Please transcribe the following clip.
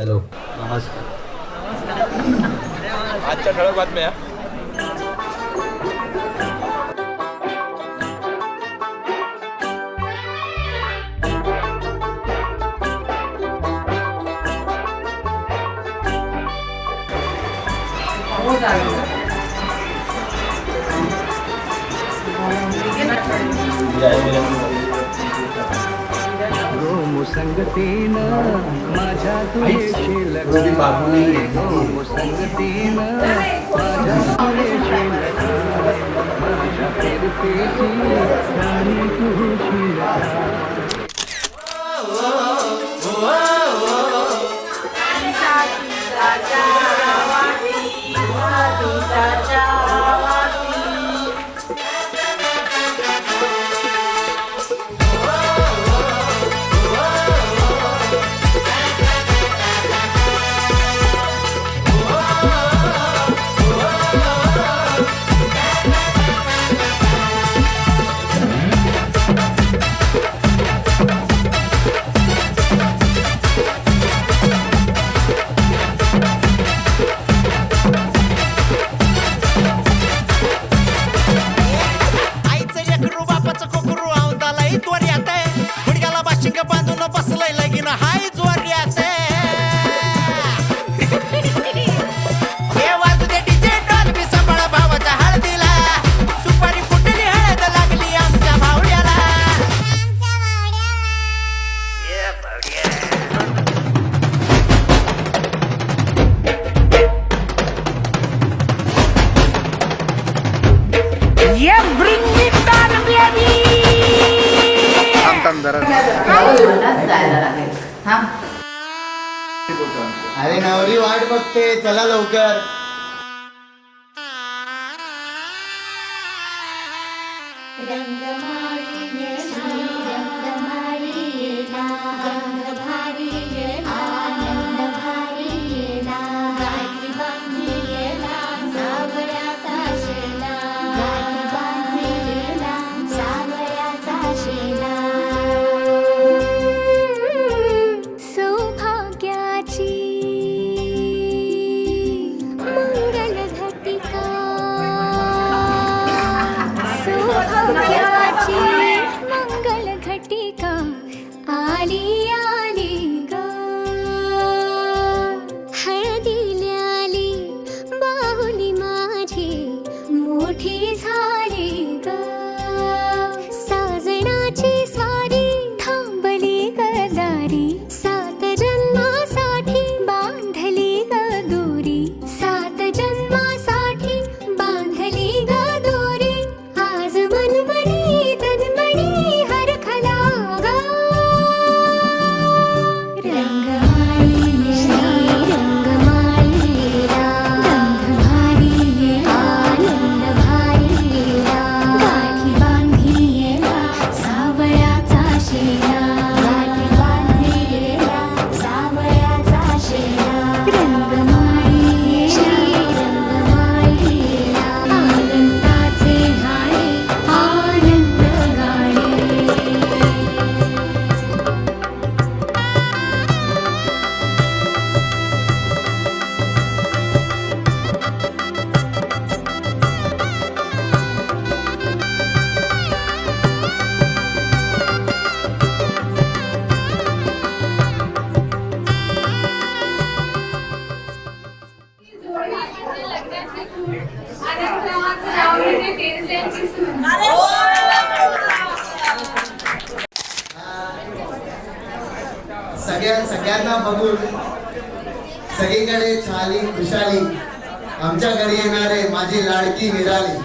Hello नमस्कार. आजच्या ठळक बातम्या. मुसंगतीन माझ्या तुझेशील मुसंगतीन माझ्या तुझेशील माझ्या फिरतीची राणी तुझील. बांधून बसलंय लगीन हाय जोऱ्यात. हे वाजू दे डीजे डॉल बी सांभाळ भावाच्या हळदीला. सुपारी फुटली हळद लागली आमच्या भावड्याला. Bring me down baby. अरे नवरी वाट बघते, चला लवकर. मंगल घटिका आली आली ग. हळदीला आली बाहुली माझी मोठी झाली ग. साजणाची स्वारी थांबली गदारी. 7 जन्मासाठी बांधली ग दोरी. 7 जन्मासाठी बांधली ग दोरी. आज मनमणी तन्मणी हरखला ग. रंगमाळी रंगमाळीला गंध भारी आनंद भारीला. गाठी बांधिला सावळ्याचा शेला. गाठी बांधिला सावळ्याचा शेला. रंगमाळी रंगमाळीला आनंदाचे झाले आनंद गाणे. सगळ्यांना बघून सगळीकडे छाली खुशाली. आमच्या घरी येणारे माझी लाडकी निराली.